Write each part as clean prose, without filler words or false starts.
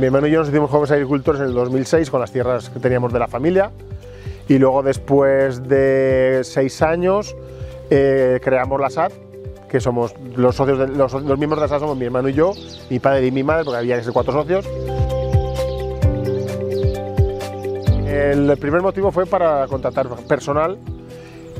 Mi hermano y yo nos hicimos jóvenes agricultores en el 2006 con las tierras que teníamos de la familia, y luego después de 6 años creamos la SAD, que somos los socios los miembros de la SAD somos mi hermano y yo, mi padre y mi madre, porque había que ser 4 socios. El primer motivo fue para contratar personal,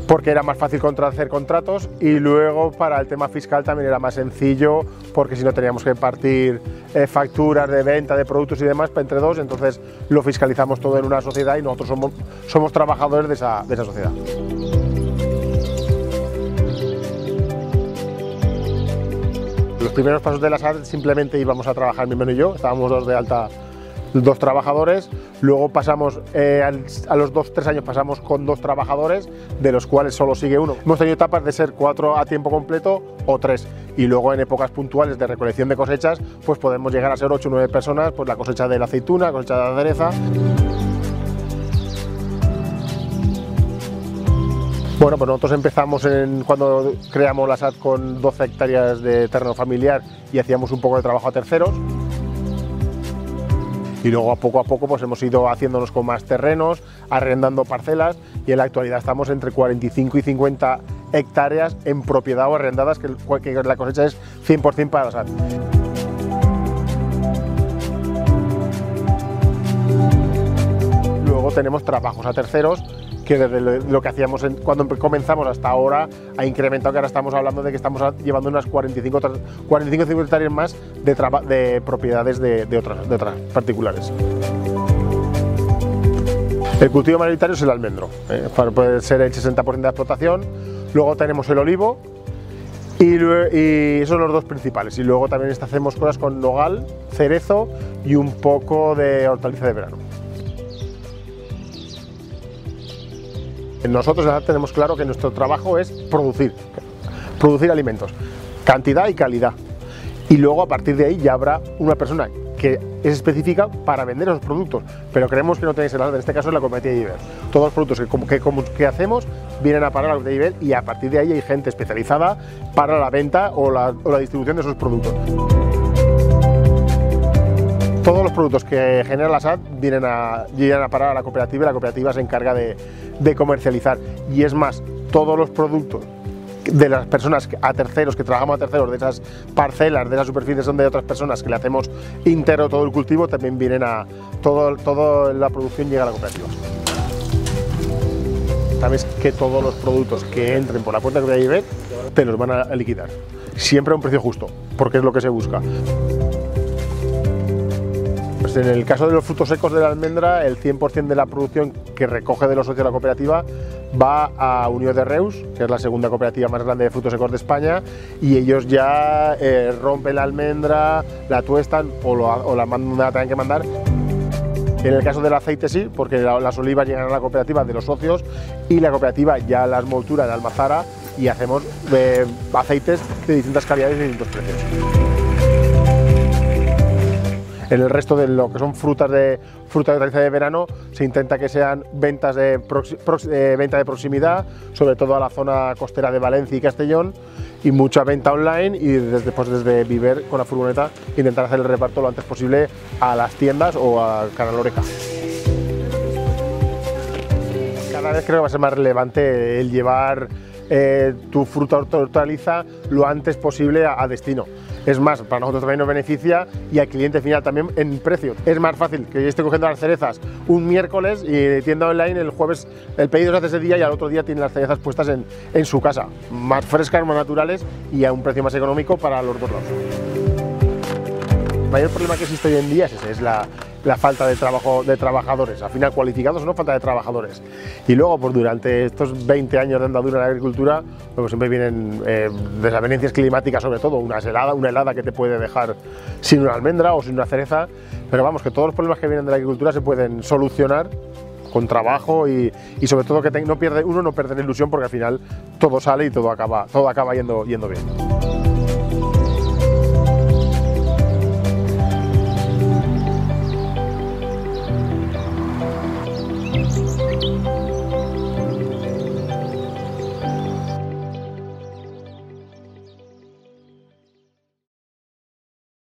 porque era más fácil hacer contratos, y luego para el tema fiscal también era más sencillo, porque si no teníamos que partir facturas de venta de productos y demás entre dos, entonces lo fiscalizamos todo en una sociedad y nosotros somos trabajadores de esa sociedad. Los primeros pasos de la SAD simplemente íbamos a trabajar mi hermano y yo, estábamos dos de alta, 2 trabajadores, luego pasamos, a los 2-3 años pasamos con 2 trabajadores, de los cuales solo sigue uno. Hemos tenido etapas de ser 4 a tiempo completo o 3, y luego en épocas puntuales de recolección de cosechas, pues podemos llegar a ser 8 o 9 personas, pues la cosecha de la aceituna, la cosecha de la cereza. Bueno, pues nosotros empezamos cuando creamos la SAD con 12 hectáreas de terreno familiar y hacíamos un poco de trabajo a terceros. Y luego a poco pues hemos ido haciéndonos con más terrenos, arrendando parcelas, y en la actualidad estamos entre 45 y 50 hectáreas en propiedad o arrendadas, que la cosecha es 100% para la SAD. Luego tenemos trabajos a terceros, que desde lo que hacíamos cuando comenzamos hasta ahora ha incrementado, que ahora estamos hablando de que estamos llevando unas 45 o 50 hectáreas más de propiedades de otras particulares. El cultivo mayoritario es el almendro, puede ser el 60% de la explotación. Luego tenemos el olivo, y esos son los 2 principales, y luego también hacemos cosas con nogal, cerezo y un poco de hortaliza de verano. Nosotros tenemos claro que nuestro trabajo es producir alimentos, cantidad y calidad, y luego a partir de ahí ya habrá una persona que es específica para vender esos productos, pero creemos que no tenéis en este caso es la cooperativa de Iber. Todos los productos que hacemos vienen a parar a la cooperativa de Iber, y a partir de ahí hay gente especializada para la venta o la distribución de esos productos. Todos los productos que genera la SAD llegan a parar a la cooperativa, y la cooperativa se encarga de comercializar. Y es más, todos los productos de las personas a terceros, que trabajamos a terceros, de esas parcelas, de esas superficies son de otras personas, que le hacemos íntegro todo el cultivo, también vienen toda la producción llega a la cooperativa. Sabes que todos los productos que entren por la puerta de la cooperativa te los van a liquidar. Siempre a un precio justo, porque es lo que se busca. Pues en el caso de los frutos secos de la almendra, el 100% de la producción que recoge de los socios de la cooperativa va a Unió de Reus, que es la segunda cooperativa más grande de frutos secos de España, y ellos ya rompen la almendra, la tuestan o la tienen que mandar. En el caso del aceite sí, porque las olivas llegan a la cooperativa de los socios, y la cooperativa ya las moltura en Almazara, y hacemos aceites de distintas calidades y de distintos precios. En el resto de lo que son frutas de hortaliza de verano se intenta que sean venta de proximidad, sobre todo a la zona costera de Valencia y Castellón, y mucha venta online, y desde Viver con la furgoneta intentar hacer el reparto lo antes posible a las tiendas o a Canal Oreca. Cada vez creo que va a ser más relevante el llevar tu fruta o hortaliza lo antes posible a destino. Es más, para nosotros también nos beneficia, y al cliente final también en precio. Es más fácil que yo esté cogiendo las cerezas un miércoles y tienda online el jueves, el pedido se hace ese día y al otro día tiene las cerezas puestas en su casa, más frescas, más naturales y a un precio más económico para los dos lados. El mayor problema que existe hoy en día es ese, es la falta de trabajadores, al final cualificados, no falta de trabajadores. Y luego, pues durante estos 20 años de andadura en la agricultura, pues siempre vienen desavenencias climáticas, sobre todo una helada que te puede dejar sin una almendra o sin una cereza, pero vamos, que todos los problemas que vienen de la agricultura se pueden solucionar con trabajo y sobre todo que uno no pierde la ilusión, porque al final todo sale y todo acaba yendo bien.